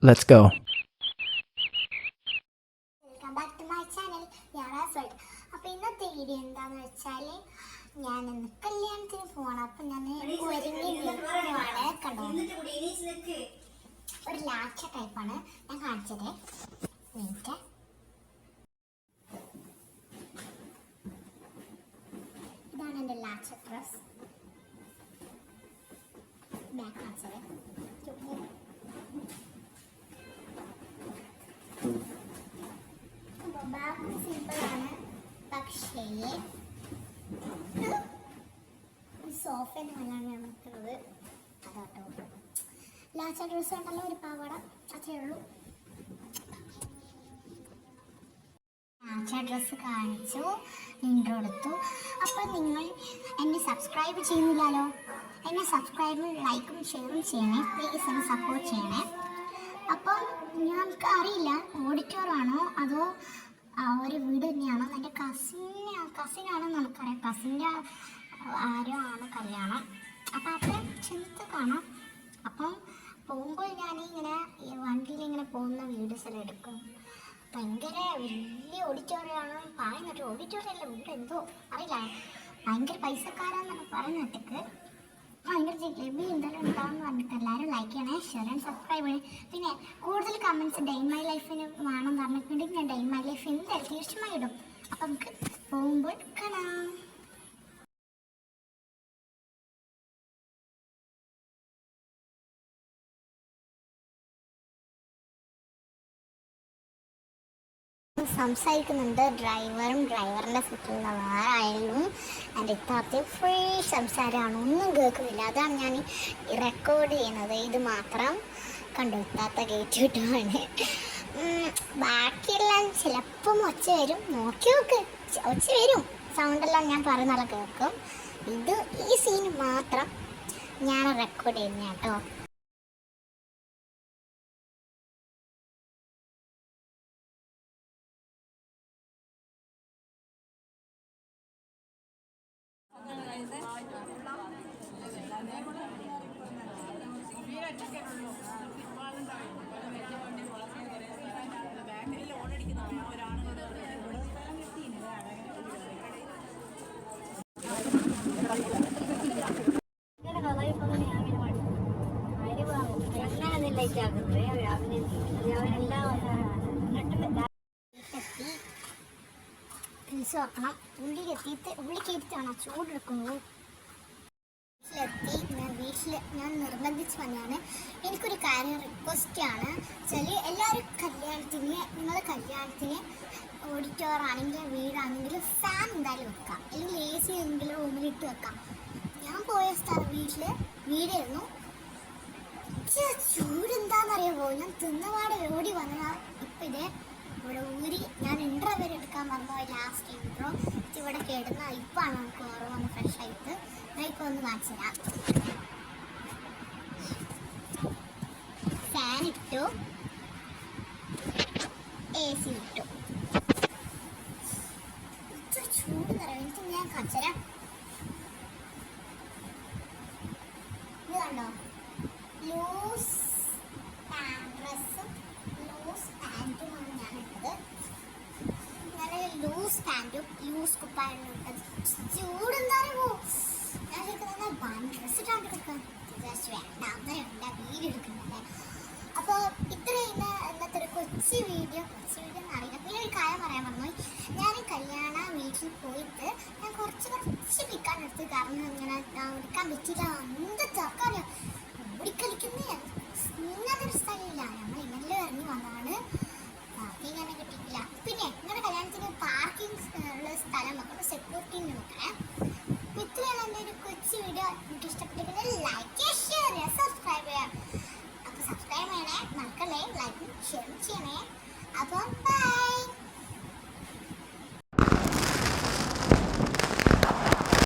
Let's go. Welcome back to my channel. അപ്പോൾ ഇന്നത്തെ video എന്താണെന്ന് വെച്ചാൽ ഞാൻ ഇന്ന് കല്യാണത്തിന് പോകണം. അപ്പം ഞാൻ ഒരുങ്ങി നിൽക്കുവാണ്. കണ്ടോ, ഒരു ലാച്ച ടൈപ്പാണ് ഞാൻ കാണിച്ചത്. മിനിറ്റ്, ഇതാണ് എൻ്റെ ലാച്ച ഡ്രസ്. ബാക്ക് കാണിച്ചത് ബാക്ക് സിമ്പിളാണ്, പക്ഷേ സോഫേൻ്റെ മേലാണ് ഞാൻ നിൽക്കുന്നത്. അതാട്ടോ ലാച്ച ഡ്രസ്സ് ഉണ്ടല്ലോ, ഒരു പാവാട, അത്രയേ ഉള്ളൂ. ലാച്ച ഡ്രസ്സ് കാണിച്ചു, ഇൻട്രോ എടുത്തു. അപ്പം നിങ്ങൾ എന്നെ സബ്സ്ക്രൈബ് ചെയ്യുന്നില്ലല്ലോ, എന്നെ സബ്സ്ക്രൈബും ലൈക്കും ഷെയറും ചെയ്യണേ പ്ലീസ്, എന്നെ സപ്പോർട്ട് ചെയ്യണേ. അപ്പം ഞങ്ങൾക്ക് അറിയില്ല ഓഡിറ്റോറാണോ അതോ ഒരു വീട് തന്നെയാണോ. എൻ്റെ കസിനാണെന്ന് നമുക്കറിയാം, കസിൻ്റെ ആരോ ആണ് കല്യാണം. അപ്പം അവിടെ ചെന്നിട്ട് കാണാം. അപ്പം പോകുമ്പോൾ ഞാനിങ്ങനെ വണ്ടിയിലിങ്ങനെ പോകുന്ന വീഡിയോസ് എല്ലാം എടുക്കും. ഭയങ്കര വലിയ ഓഡിറ്റോറിയമാണ് പറയുന്നിട്ട്, ഓഡിറ്റോറിയം അല്ല വീട്, എന്തോ അറിയില്ല, ഭയങ്കര പൈസക്കാരാന്നൊക്കെ പറയുന്നിട്ടേക്ക്. ഭയങ്കര ജിലേബി എന്തായാലും ഉണ്ടാവുമെന്ന് പറഞ്ഞിട്ട് എല്ലാവരും ലൈക്ക് ചെയ്യണേ, ഷെയർ ആൻഡ് സബ്സ്ക്രൈബ് ചെയ്യണേ. പിന്നെ കൂടുതൽ കമൻറ്റ്സ് ഡേ ഇൻ മൈ ലൈഫിന് വേണം പറഞ്ഞിട്ടുണ്ടെങ്കിൽ ഞാൻ ഡേ ഇൻ മൈ ലൈഫ് എന്തായാലും തീർച്ചയായും ഇടും. അപ്പം നമുക്ക് പോകുമ്പോൾ കാണാം. സംസാരിക്കുന്നുണ്ട് ഡ്രൈവറിൻ്റെ സീറ്റിലുള്ള വേറെ ആയാലും എൻ്റെ ഇത്താത്തയും ഫുൾ സംസാരമാണ്, ഒന്നും കേൾക്കുന്നില്ല. അതാണ് ഞാൻ റെക്കോർഡ് ചെയ്യുന്നത്. ഇത് മാത്രം കണ്ടു ഇത്താത്ത കയറ്റിവിട്ടാണ്. ബാക്കിയെല്ലാം ചിലപ്പം ഒച്ച വരും, നോക്കി നോക്ക്, ഒച്ച വരും, സൗണ്ടെല്ലാം ഞാൻ പറയുന്ന കേൾക്കും. ഈ സീൻ മാത്രം ഞാൻ റെക്കോർഡ് ചെയ്യുന്ന കേട്ടോ. നോക്കണം, ഉള്ളിക്കെത്തിയിട്ടാണ് ചൂടെടുക്കുന്നത്. വീട്ടിലെത്തി ഞാൻ നിർബന്ധിച്ച് വന്നതാണ്. എനിക്കൊരു കാര്യം റിക്വസ്റ്റാണ് വെച്ചാൽ, എല്ലാവരും നിങ്ങളുടെ കല്യാണത്തിന് ഓഡിറ്റോറാണെങ്കിൽ വീടാണെങ്കിൽ ഫാൻ എന്തായാലും വെക്കാം, അല്ലെങ്കിൽ എ സി എന്തെങ്കിലും റൂമിലിട്ട് വെക്കാം. ഞാൻ പോയ വീടായിരുന്നു. ചൂടെന്താണെന്നറിയാമോ, ഞാൻ തിന്നപാട് ഓടി വന്നതാണ്. ഇപ്പം ഇവിടെ ഊരി ഞാൻ ഇൻട്രോ വരെ എടുക്കാൻ പറഞ്ഞു, ലാസ്റ്റ് ഇൻട്രോ ഇവിടെ കിടന്ന ഇപ്പാണ് നമുക്ക് ഓർമ്മ വന്ന് ഫ്രഷ് ആയിട്ട്. ഞാൻ ഇപ്പോൾ ഒന്ന് കാണിച്ചു തരാം. ഫാൻ ഇട്ടു, എ സി ഇട്ടു. ഇത്ര ചൂട് നിറയും, എനിക്ക് ഞാൻ കാണിച്ചു തരാം. ഇത് കണ്ടോ, ലൂസ് ഡ്രസ്സും ലൂസ് പാൻറ്റുമാണ് ഞാൻ ഇട്ടത്. ഞാൻ ലൂസ് പാൻറ്റും ലൂസ് കുപ്പായാണ് ഇട്ടത്. ചൂടെന്താറിയോ, ഞാൻ ഡ്രസ്സ് ഇട്ടാണ്ട് എടുക്കാം, വേണ്ട അങ്ങനെയുണ്ട് വീഡിയോ എടുക്കുന്നുണ്ട്. അപ്പോൾ ഇത്രയും ഇന്നത്തെ ഒരു കൊച്ചു വീഡിയോ എന്നറിയില്ല. പിന്നെ ഒരു കാര്യം പറയാൻ പറഞ്ഞു, ഞാൻ കല്യാണ വീട്ടിൽ പോയിട്ട് ഞാൻ കുറച്ച് പിക്കാൻ എടുത്ത്, കാരണം ഇങ്ങനെ എടുക്കാൻ പറ്റില്ല, എന്ത് തർക്കറിയാം, ഓടിക്കളിക്കുന്നേ ഇങ്ങനത്തെ ഒരു സ്ഥലമില്ല. നമ്മൾ ഇന്നലെ ഇറങ്ങി വന്നതാണ്, പാർക്കിംഗ് തന്നെ കിട്ടിയിട്ടില്ല. പിന്നെ നിങ്ങളുടെ കല്യാണത്തിന് പാർക്കിംഗ് ഉള്ള സ്ഥലം നോക്കണം, സെക്യൂരിറ്റി നോക്കണേ. ഇത്രയാണ് എൻ്റെ ഒരു കൊച്ചു വീഡിയോ. എനിക്ക് ഇഷ്ടപ്പെട്ടിട്ടുണ്ടെങ്കിൽ ലൈക്ക്, ഷെയർ, സബ്സ്ക്രൈബ് ചെയ്യാം. അപ്പോൾ സബ്സ്ക്രൈബ് ചെയ്യണേ, മക്കളെ ലൈക്കും ഷെയർ ചെയ്യണേ. അപ്പോൾ ബൈ.